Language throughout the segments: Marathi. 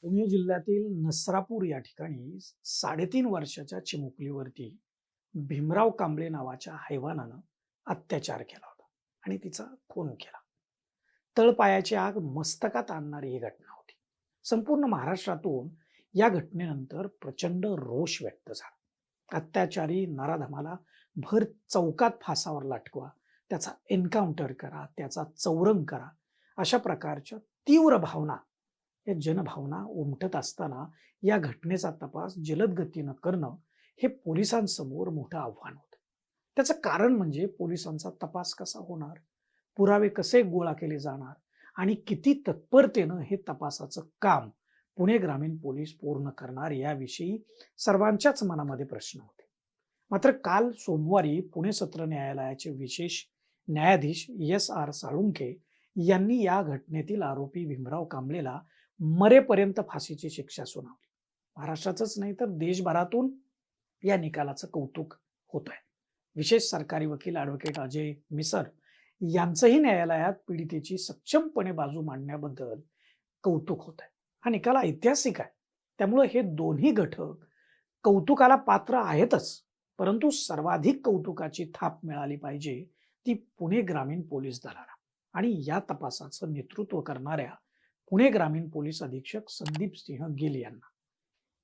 पुणे जिल्ह्यातील नसरापूर या ठिकाणी 3.5 वर्षाच्या चिमुकलीवरती भीमराव कांबळे नावाच्या हैवानानं अत्याचार केला होता आणि तिचा खून केला. तळपायाची आग मस्तकात आणणारी ही घटना होती. संपूर्ण महाराष्ट्रातून या घटनेनंतर प्रचंड रोष व्यक्त झाला. अत्याचारी नराधमाला भर चौकात फासावर लटकवा, त्याचा एन्काउंटर करा, त्याचा चौरंग करा, अशा प्रकारच्या तीव्र भावना या जनभावना उमटत असताना या घटनेचा तपास जलद गतीनं करणं हे पोलिसांसमोर मोठं आव्हान होतं. त्याचं कारण म्हणजे पोलिसांचा तपास कसा होणार, पुरावे कसे गोळा केले जाणार आणि किती तत्परतेनं हे तपासाचं काम पुणे ग्रामीण पोलीस पूर्ण करणार याविषयी सर्वांच्याच मनामध्ये प्रश्न होते. मात्र काल सोमवारी पुणे सत्र न्यायालयाचे विशेष न्यायाधीश S.R. साळुंखे यांनी या घटनेतील आरोपी भीमराव कांबळेला मरेपर्यंत फाशीची शिक्षा सुनावली. महाराष्ट्राचंच नाही तर देशभरातून या निकालाचं कौतुक होत आहे. विशेष सरकारी वकील ॲडव्होकेट अजय मिसर यांचंही न्यायालयात पीडितेची सक्षमपणे बाजू मांडण्याबद्दल कौतुक होत आहे. हा निकाल ऐतिहासिक आहे. त्यामुळे हे दोन्ही घटक कौतुकाला पात्र आहेतच, परंतु सर्वाधिक कौतुकाची थाप मिळाली पाहिजे ती पुणे ग्रामीण पोलीस दलाला आणि या तपासाचं नेतृत्व करणाऱ्या पुणे ग्रामीण पोलीस अधीक्षक संदीप सिंह गिल यांना.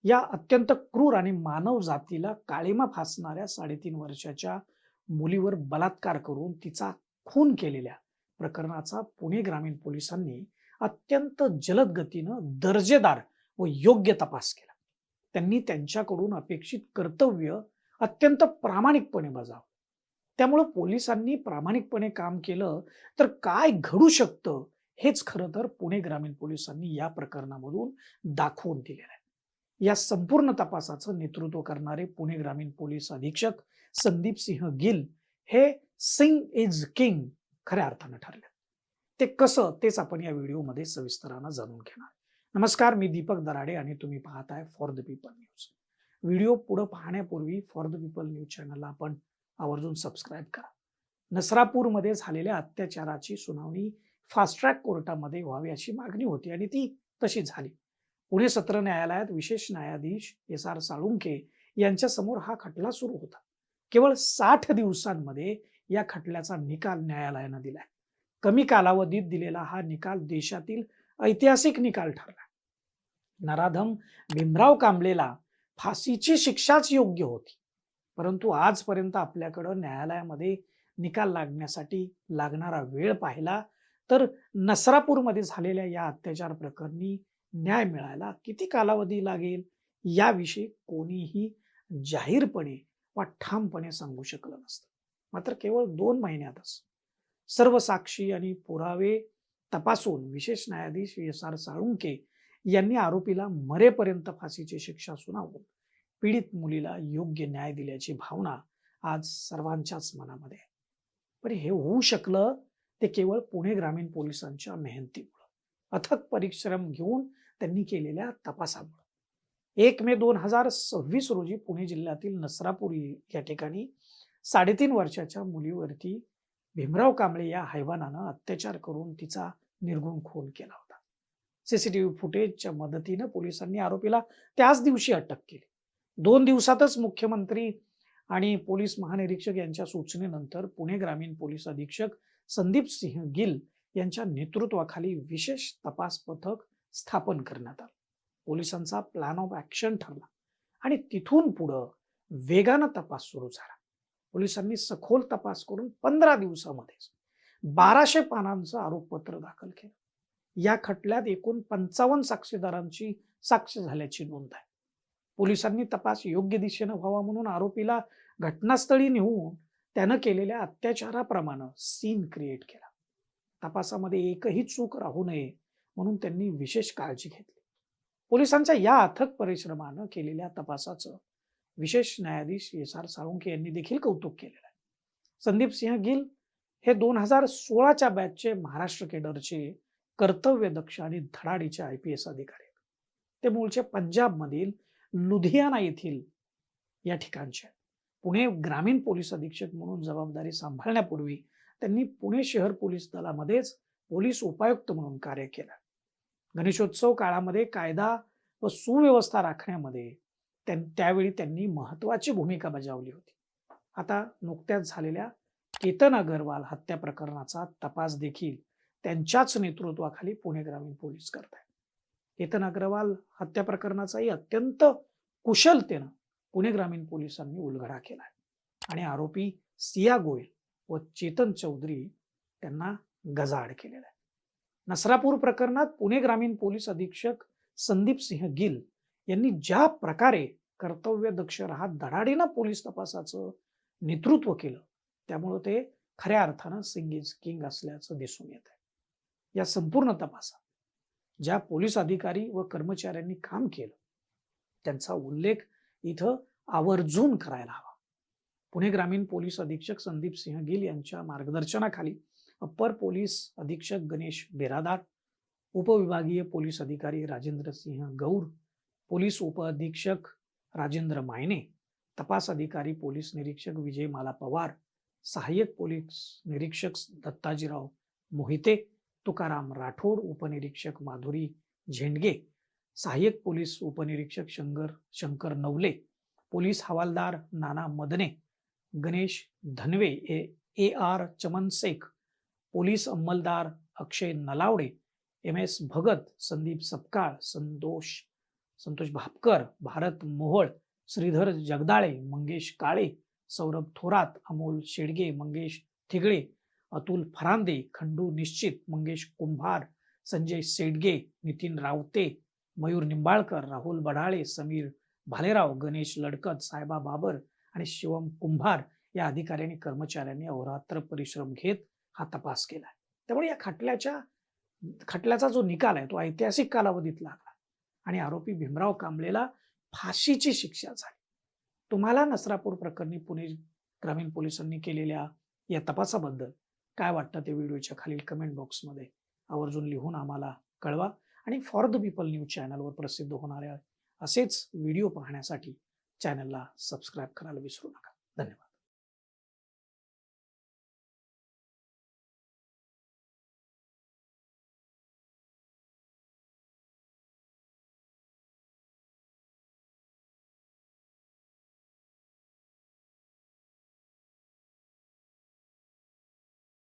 या अत्यंत क्रूर आणि मानव जातीला काळिमा फासणाऱ्या 3.5 वर्षाच्या मुलीवर बलात्कार करून तिचा खून केलेल्या प्रकरणाचा पुणे ग्रामीण पोलिसांनी अत्यंत जलद गतीनं दर्जेदार व योग्य तपास केला. त्यांनी त्यांच्याकडून अपेक्षित कर्तव्य अत्यंत प्रामाणिकपणे बजावलं. त्यामुळे पोलिसांनी प्रामाणिकपणे काम केलं तर काय घडू शकतं हेच खरं तर पुणे ग्रामीण पोलिसांनी या प्रकरणामधून दाखवून दिलेलं आहे. या संपूर्ण तपासाचं नेतृत्व करणारे पुणे ग्रामीण पोलीस अधीक्षक संदीप सिंह गिल हे सिंग इज किंग खऱ्या अर्थानं ठरले. ते कसं तेच आपण या व्हिडिओमध्ये सविस्तरानं जाणून घेणार. नमस्कार, मी दीपक दराडे आणि तुम्ही पाहताय for the people news. Video पुढे पाहण्यापूर्वी फॉर द पीपल न्यूज चॅनलला आपण आवर्जून सबस्क्राईब करा. नसरापूरमध्ये झालेल्या अत्याचाराची सुनावणी फास्ट ट्रॅक कोर्टामध्ये व्हावी अशी मागणी होती आणि ती तशी झाली. पुणे सत्र न्यायालयात विशेष न्यायाधीश S.R. साळुंखे यांच्या समोर हा खटला सुरू होता. केवळ 60 दिवसांमध्ये या खटल्याचा निकाल न्यायालयानं दिलाय. कमी कालावधीत दिलेला हा निकाल देशातील ऐतिहासिक निकाल ठरला. नराधम भीमराव कांबळेला फाशीची शिक्षाच योग्य होती, परंतु आजपर्यंत आपल्याकडं न्यायालयामध्ये निकाल लागण्यासाठी लागणारा वेळ पाहिला तर नसरापूरमध्ये झालेल्या या अत्याचार प्रकरणी न्याय मिळायला किती कालावधी लागेल याविषयी कोणीही जाहीरपणे वा ठामपणे सांगू शकलं नसतं. मात्र केवळ 2 महिन्यातच सर्व साक्षी आणि पुरावे तपासून विशेष न्यायाधीश S.R. साळुंखे यांनी आरोपीला मरेपर्यंत फाशीची शिक्षा सुनावून पीडित मुलीला योग्य न्याय दिल्याची भावना आज सर्वांच्याच मनामध्ये आहे. पण हे होऊ शकलं ते केवळ पुणे ग्रामीण पोलिसांच्या मेहनतीमुळे, अथक परिश्रम घेऊन त्यांनी केलेल्या तपासामुळे. 1 मे 2026 रोजी पुणे जिल्ह्यातील नसरापूर या ठिकाणी 3.5 वर्षाच्या मुलीवरती भीमराव कांबळे या हैवानानं अत्याचार करून तिचा निर्घृण खून केला होता. सीसीटीव्ही फुटेजच्या मदतीनं पोलिसांनी आरोपीला त्याच दिवशी अटक केली. 2 दिवसातच मुख्यमंत्री आणि पोलीस महानिरीक्षक यांच्या सूचनेनंतर पुणे ग्रामीण पोलीस अधीक्षक संदीप सिंह गिल यांच्या नेतृत्वाखाली विशेष तपास पथक स्थापन करण्यात आलं. पोलिसांचा प्लॅन ऑफ ऍक्शन ठरला आणि तिथून पुढं वेगानं तपास सुरू झाला. पोलिसांनी सखोल तपास करून 15 दिवसामध्येच 1200 पानांचं आरोपपत्र दाखल केलं. या खटल्यात एकूण 55 साक्षीदारांची साक्ष झाल्याची नोंद आहे. पोलिसांनी तपास योग्य दिशेनं व्हावा म्हणून आरोपीला घटनास्थळी नेऊन त्यानं केलेल्या अत्याचाराप्रमाणे सीन क्रिएट केला. तपासामध्ये एकही चूक राहू नये म्हणून त्यांनी विशेष काळजी घेतली. पोलिसांच्या या अथक परिश्रमानं केलेल्या तपासाचं विशेष न्यायाधीश S.R. साळुंखे यांनी देखील कौतुक केलेलं आहे. संदीप सिंह गिल हे 2016च्या बॅचचे महाराष्ट्र केडरचे कर्तव्यदक्ष आणि धडाडीचे IPS अधिकारी आहेत. ते मूळचे पंजाबमधील लुधियाना येथील या ठिकाणचे. पुणे ग्रामीण पोलीस अधीक्षक म्हणून जबाबदारी सांभाळण्यापूर्वी त्यांनी पुणे शहर पोलीस दलामध्येच पोलीस उपायुक्त म्हणून कार्य केलं. गणेशोत्सव काळामध्ये कायदा व सुव्यवस्था राखण्यामध्ये त्यावेळी त्यांनी महत्वाची भूमिका बजावली होती. आता नुकत्याच झालेल्या केतन अगरवाल हत्या प्रकरणाचा तपास देखील त्यांच्याच नेतृत्वाखाली पुणे ग्रामीण पोलीस करत आहेत. केतन अग्रवाल हत्या प्रकरणाचाही अत्यंत कुशलतेनं पुणे ग्रामीण पोलिसांनी उलगडा केलाय आणि आरोपी सिया गोयल व चेतन चौधरी त्यांना गजाआड केलेला आहे. नसरापूर प्रकरणात पुणे ग्रामीण पोलीस अधीक्षक संदीप सिंह गिल यांनी ज्या प्रकारे कर्तव्यदक्ष राहत धडाडीनं पोलीस तपासाचं नेतृत्व केलं, त्यामुळे ते खऱ्या अर्थानं सिंग इज किंग असल्याचं दिसून येत आहे. या संपूर्ण तपासात ज्या पोलीस अधिकारी व कर्मचाऱ्यांनी काम केलं त्यांचा उल्लेख इथं आवर्जून करायला हवा. पुणे ग्रामीण पोलीस अधीक्षक संदीप सिंह गिल यांच्या मार्गदर्शनाखाली अप्पर पोलीस अधीक्षक गणेश बिरादार, उपविभागीय पोलीस अधिकारी राजेंद्र सिंह गौर, पोलीस उपअधीक्षक राजेंद्र मायने, तपास अधिकारी पोलीस निरीक्षक विजय माला पवार, सहाय्यक पोलीस निरीक्षक दत्ताजीराव मोहिते, तुकाराम राठोड, उपनिरीक्षक माधुरी झेंडगे, सहाय्यक पोलीस उपनिरीक्षक शंकर नवले, पोलीस हवालदार Nana Madane, Ganesh Dhanve, A R Chaman Shaikh, police अंमलदार अक्षय नलावडे, MS भगत, संदीप सपकाळ, संतोष भापकर, भारत मोहोळ, श्रीधर जगदाळे, मंगेश काळे, सौरभ थोरात, अमोल शेडगे, मंगेश थिगळे, अतुल फरांदे, खंडू निश्चित, मंगेश कुंभार, संजय सेडगे, नितीन रावते, मयूर निंबाळकर, राहुल बढाळे, समीर भालेराव, गणेश लडकत, साहेबा बाबर आणि शिवम कुंभार या अधिकाऱ्यांनी कर्मचाऱ्यांनी अहोरात्र परिश्रम घेत हा तपास केला. त्यामुळे या खटल्याचा जो निकाल आहे तो ऐतिहासिक कालावधीत लागला आणि आरोपी भीमराव कांबळेला फाशीची शिक्षा झाली. तुम्हाला नसरापूर प्रकरणी पुणे ग्रामीण पोलिसांनी केलेल्या या तपासाबद्दल काय वाटतं ते व्हिडिओच्या खालील कमेंट बॉक्समध्ये आवर्जून लिहून आम्हाला कळवा आणि फॉर द पीपल न्यूज चॅनलवर प्रसिद्ध होणाऱ्या असेच व्हिडिओ पाहण्यासाठी चॅनलला सबस्क्राईब करायला विसरू नका. धन्यवाद.